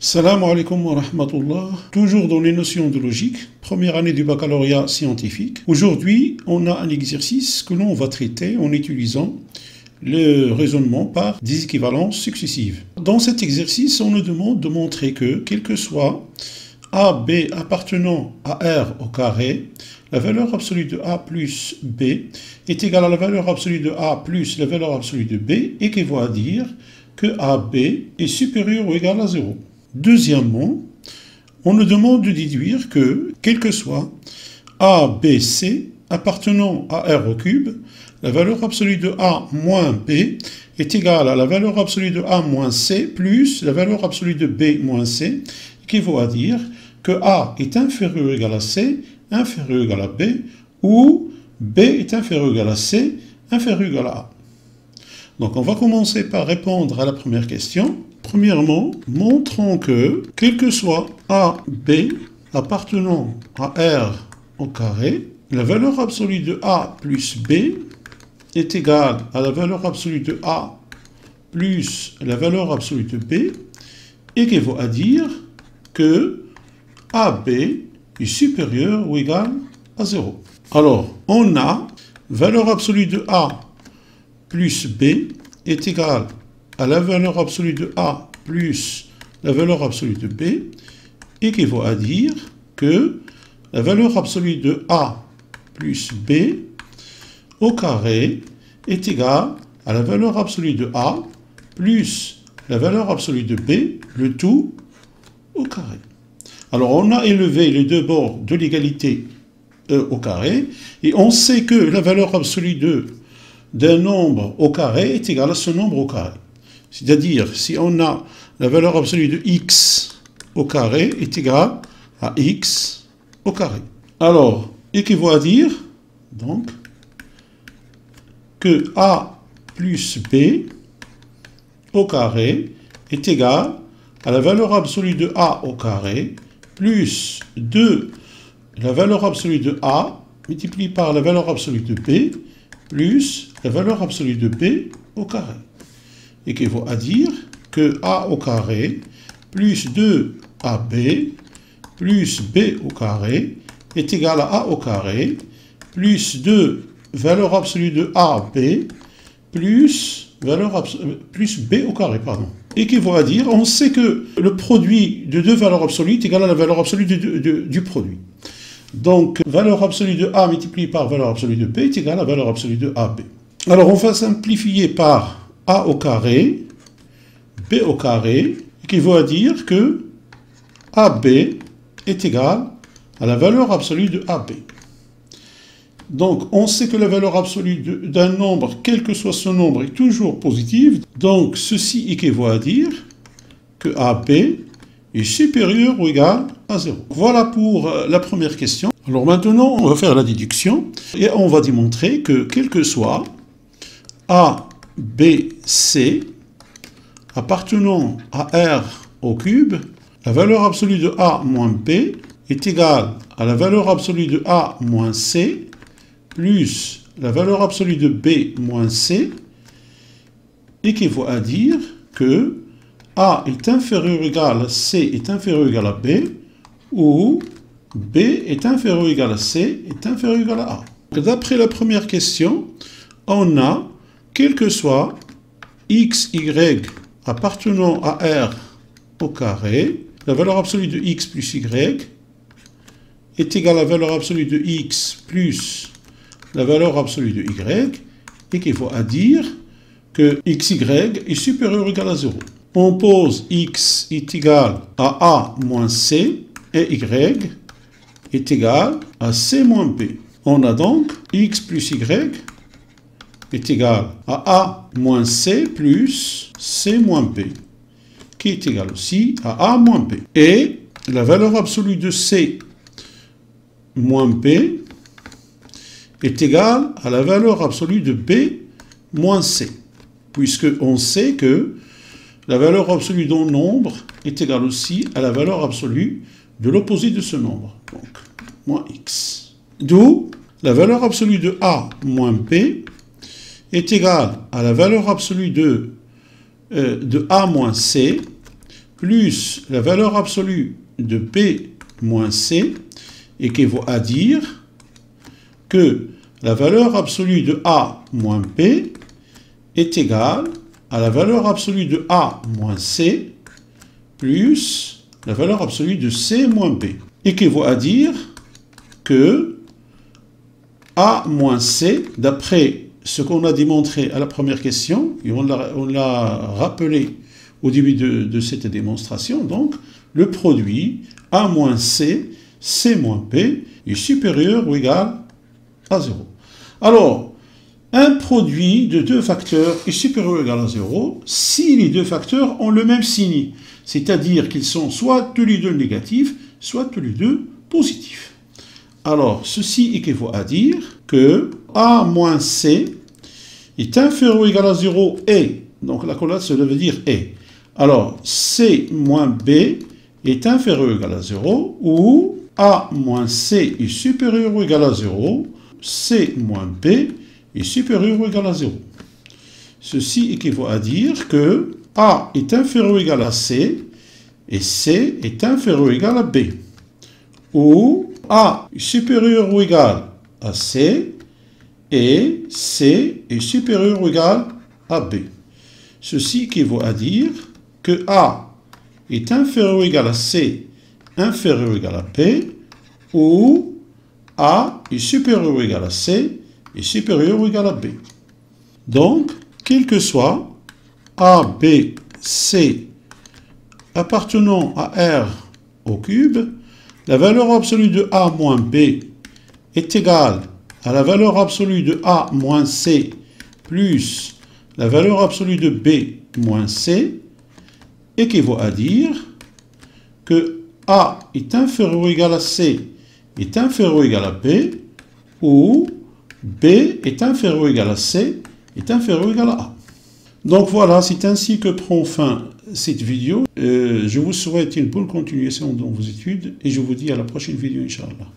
Salam alaikum wa rahmatullah. Toujours dans les notions de logique, première année du baccalauréat scientifique. Aujourd'hui, on a un exercice que l'on va traiter en utilisant le raisonnement par des équivalences successives. Dans cet exercice, on nous demande de montrer que, quel que soit A, B appartenant à R au carré, la valeur absolue de A plus B est égale à la valeur absolue de A plus la valeur absolue de B, et qui va dire que AB est supérieur ou égal à 0. Deuxièmement, on nous demande de déduire que, quel que soit A, B, C appartenant à R au cube, la valeur absolue de A moins B est égale à la valeur absolue de A moins C plus la valeur absolue de B moins C, qui va dire que A est inférieur ou égal à C, inférieur ou égal à B, ou B est inférieur ou égal à C, inférieur ou égal à A. Donc on va commencer par répondre à la première question. Premièrement, montrons que, quel que soit A, B appartenant à R au carré, la valeur absolue de A plus B est égale à la valeur absolue de A plus la valeur absolue de B, et qui va dire que AB est supérieur ou égal à 0. Alors, on a valeur absolue de A plus B est égale à la valeur absolue de A plus la valeur absolue de B, et qui va dire que la valeur absolue de A plus B au carré est égale à la valeur absolue de A plus la valeur absolue de B, le tout au carré. Alors on a élevé les deux bords de l'égalité au carré, et on sait que la valeur absolue d'un nombre au carré est égale à ce nombre au carré. C'est-à-dire, si on a la valeur absolue de x au carré est égale à x au carré. Alors, équivaut à dire, donc, que A plus B au carré est égal à la valeur absolue de A au carré plus 2 la valeur absolue de A multiplié par la valeur absolue de B plus la valeur absolue de B au carré. Et qui va dire que A au carré plus 2AB plus B au carré est égal à A au carré plus 2 valeur absolue de AB plus B au carré, pardon. Et qui va dire, on sait que le produit de deux valeurs absolues est égal à la valeur absolue du produit. Donc, valeur absolue de A multipliée par valeur absolue de B est égale à valeur absolue de AB. Alors, on va simplifier par A au carré, B au carré, qui va dire que AB est égal à la valeur absolue de AB. Donc, on sait que la valeur absolue d'un nombre, quel que soit ce nombre, est toujours positive. Donc, ceci équivaut à dire que AB est supérieur ou égal à 0. Voilà pour la première question. Alors maintenant, on va faire la déduction et on va démontrer que, quel que soit A, B, C appartenant à R au cube, la valeur absolue de A moins B est égale à la valeur absolue de A moins C plus la valeur absolue de B moins C, équivaut à dire que A est inférieur ou égal à C est inférieur ou égal à B, ou B est inférieur ou égal à C est inférieur ou égal à A. D'après la première question, on a, quel que soit x, y appartenant à R au carré, la valeur absolue de x plus y est égale à la valeur absolue de x plus la valeur absolue de y, et qu'il faut à dire que xy est supérieur ou égal à 0. On pose x est égal à A moins C, et y est égal à C moins B. On a donc x plus y est égal à A moins C plus C moins B, qui est égal aussi à A moins B. Et la valeur absolue de C moins B est égale à la valeur absolue de B moins C, puisqu'on sait que la valeur absolue d'un nombre est égale aussi à la valeur absolue de l'opposé de ce nombre, donc moins x. D'où la valeur absolue de A moins B est égale à la valeur absolue de A moins C plus la valeur absolue de B moins C équivaut à dire que la valeur absolue de A moins B est égale à la valeur absolue de A moins C plus la valeur absolue de C moins B. Équivaut à dire que A moins C, d'après ce qu'on a démontré à la première question, et on l'a rappelé au début de cette démonstration, donc le produit A moins C, C moins B est supérieur ou égal à 0. Alors, un produit de deux facteurs est supérieur ou égal à 0 si les deux facteurs ont le même signe, c'est-à-dire qu'ils sont soit tous les deux négatifs, soit tous les deux positifs. Alors, ceci équivaut à dire que A moins C est inférieur ou égal à 0 et, donc la collate, cela veut dire et. Alors, C moins B est inférieur ou égal à 0, ou A moins C est supérieur ou égal à 0, C moins B est supérieur ou égal à 0. Ceci équivaut à dire que A est inférieur ou égal à C, et C est inférieur ou égal à B. Ou A est supérieur ou égal à C, et C est supérieur ou égal à B. Ceci équivaut à dire que A est inférieur ou égal à C, inférieur ou égal à B, ou A est supérieur ou égal à C, est supérieur ou égal à B. Donc, quel que soit A, B, C appartenant à R au cube, la valeur absolue de A moins B est égale à la valeur absolue de A moins C plus la valeur absolue de B moins C, équivaut à dire que A est inférieur ou égal à C est inférieur ou égal à B, ou B est inférieur ou égal à C est inférieur ou égal à A. Donc voilà, c'est ainsi que prend fin cette vidéo. Je vous souhaite une bonne continuation dans vos études et je vous dis à la prochaine vidéo, Inch'Allah.